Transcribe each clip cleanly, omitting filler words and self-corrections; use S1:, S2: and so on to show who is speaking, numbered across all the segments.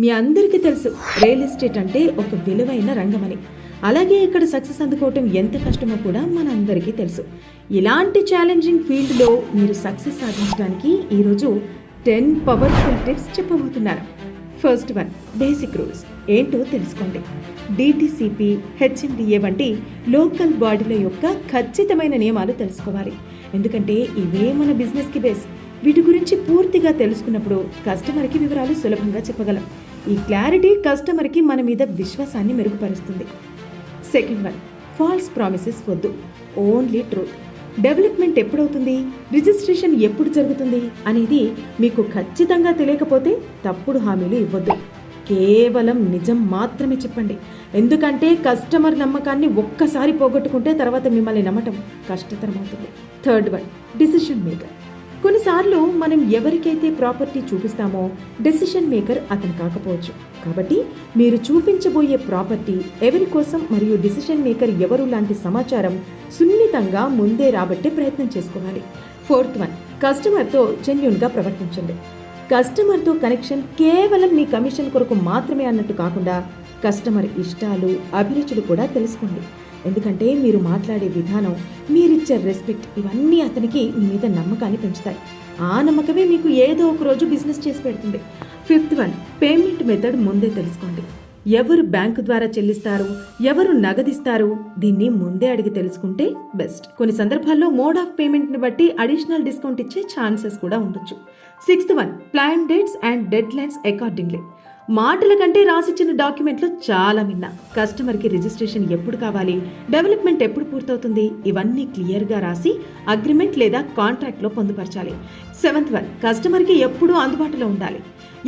S1: మీ అందరికీ తెలుసు real estate అంటే ఒక విలువైన రంగమని. అలాగే ఇక్కడ సక్సెస్ అందుకోవటం ఎంత కష్టమో కూడా మనందరికీ తెలుసు. ఇలాంటి ఛాలెంజింగ్ ఫీల్డ్లో మీరు సక్సెస్ సాధించడానికి ఈరోజు 10 పవర్ఫుల్ టిప్స్ చెప్పబోతున్నాను. ఫస్ట్ వన్, బేసిక్ రూల్స్ ఏంటో తెలుసుకోండి. డిటిసిపి, హెచ్ఎండిఏ వంటి లోకల్ బాడీల యొక్క ఖచ్చితమైన నియమాలు తెలుసుకోవాలి. ఎందుకంటే ఇవే మన బిజినెస్కి బేస్. వీటి గురించి పూర్తిగా తెలుసుకున్నప్పుడు కస్టమర్కి వివరాలు సులభంగా చెప్పగలం. ఈ క్లారిటీ కస్టమర్కి మన మీద విశ్వాసాన్ని మెరుగుపరుస్తుంది. సెకండ్ వన్, ఫాల్స్ ప్రామిసెస్ వద్దు, ఓన్లీ ట్రూత్. డెవలప్మెంట్ ఎప్పుడవుతుంది, రిజిస్ట్రేషన్ ఎప్పుడు జరుగుతుంది అనేది మీకు ఖచ్చితంగా తెలియకపోతే తప్పుడు హామీలు ఇవ్వద్దు. కేవలం నిజం మాత్రమే చెప్పండి. ఎందుకంటే కస్టమర్ నమ్మకాన్ని ఒక్కసారి పోగొట్టుకుంటే తర్వాత మిమ్మల్ని నమ్మటం కష్టతరమవుతుంది. Third one, decision maker. కొన్నిసార్లు మనం ఎవరికైతే ప్రాపర్టీ చూపిస్తామో డెసిషన్ మేకర్ అతను కాకపోవచ్చు. కాబట్టి మీరు చూపించబోయే ప్రాపర్టీ ఎవరి కోసం మరియు డిసిషన్ మేకర్ ఎవరు లాంటి సమాచారం సున్నితంగా ముందే రాబట్టే ప్రయత్నం చేసుకోవాలి. ఫోర్త్ వన్, కస్టమర్తో జెన్యూన్గా ప్రవర్తించండి. కస్టమర్తో కనెక్షన్ కేవలం మీ కమిషన్ కొరకు మాత్రమే అన్నట్టు కాకుండా కస్టమర్ ఇష్టాలు, అభిరుచులు కూడా తెలుసుకోండి. ఎందుకంటే మీరు మాట్లాడే విధానం, మీరిచ్చే రెస్పెక్ట్ ఇవన్నీ అతనికి మీ మీద నమ్మకాన్ని పెంచుతాయి. ఆ నమ్మకమే మీకు ఏదో ఒక రోజు బిజినెస్ చేసి పెడుతుంది. ఫిఫ్త్ వన్, పేమెంట్ మెథడ్ ముందే తెలుసుకోండి. ఎవరు బ్యాంకు ద్వారా చెల్లిస్తారు, ఎవరు నగదిస్తారు, దీన్ని ముందే అడిగి తెలుసుకుంటే బెస్ట్. కొన్ని సందర్భాల్లో మోడ్ ఆఫ్ పేమెంట్ని బట్టి అడిషనల్ డిస్కౌంట్ ఇచ్చే ఛాన్సెస్ కూడా ఉండొచ్చు. Sixth one, plan dates and dead lines accordingly. మాటల కంటే రాసిచ్చిన డాక్యుమెంట్లు చాలా విన్నా. కస్టమర్కి రిజిస్ట్రేషన్ ఎప్పుడు కావాలి, డెవలప్మెంట్ ఎప్పుడు పూర్తవుతుంది, ఇవన్నీ క్లియర్గా రాసి అగ్రిమెంట్ లేదా కాంట్రాక్ట్లో పొందుపరచాలి. సెవెంత్ వన్, కస్టమర్కి ఎప్పుడూ అందుబాటులో ఉండాలి.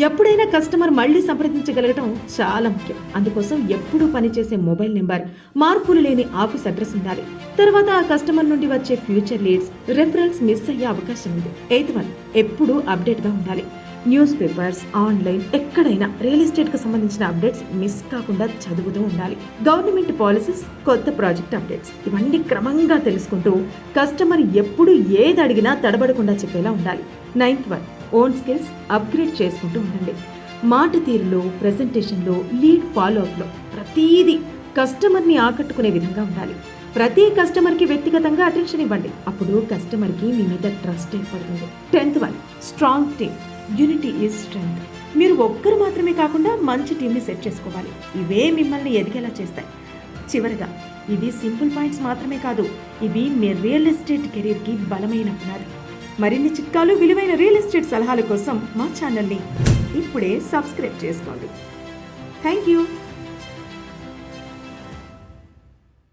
S1: ఎప్పుడైనా కస్టమర్ మళ్ళీ సంప్రదించగలగటం చాలా ముఖ్యం. అందుకోసం ఎప్పుడూ పనిచేసే మొబైల్ నెంబర్, మార్పులు లేని ఆఫీస్ అడ్రస్ ఉండాలి. తర్వాత ఆ కస్టమర్ నుండి వచ్చే ఫ్యూచర్ లీడ్స్, రెఫరల్స్ మిస్ అయ్యే అవకాశం ఉంది. ఎయిత్ వన్, ఎప్పుడూ అప్డేట్గా ఉండాలి. న్యూస్ పేపర్స్, ఆన్లైన్, ఎక్కడైనా రియల్ ఎస్టేట్కి సంబంధించిన అప్డేట్స్ మిస్ కాకుండా చదువుతూ ఉండాలి. గవర్నమెంట్ పాలసీస్, కొత్త ప్రాజెక్ట్ అప్డేట్స్ ఇవన్నీ క్రమంగా తెలుసుకుంటూ కస్టమర్ ఎప్పుడు ఏది అడిగినా తడబడకుండా చెప్పేలా ఉండాలి. Ninth one, own skills upgrade చేసుకుంటూ ఉండండి. మాట తీరులో, ప్రెజెంటేషన్లో, లీడ్ ఫాలోఅప్లో ప్రతీదీ కస్టమర్ని ఆకట్టుకునే విధంగా ఉండాలి. ప్రతి కస్టమర్కి వ్యక్తిగతంగా అటెన్షన్ ఇవ్వండి. అప్పుడు కస్టమర్కి మీ మీద ట్రస్ట్ ఏర్పడుతుంది. 10th one, strong team. Unity is strength. మీరు ఒక్కరు మాత్రమే కాకుండా మంచి టీంని సెట్ చేసుకోవాలి. ఇవే మిమ్మల్ని ఎదిగేలా చేస్తాయి. చివరగా, ఇవి సింపుల్ పాయింట్స్ మాత్రమే కాదు, ఇవి మీ రియల్ ఎస్టేట్ కెరీర్కి బలమైన పునాది. మరిన్ని చిట్కాలు, విలువైన రియల్ ఎస్టేట్ సలహాల కోసం మా ఛానల్ని ఇప్పుడే సబ్స్క్రైబ్ చేసుకోండి. Thank you.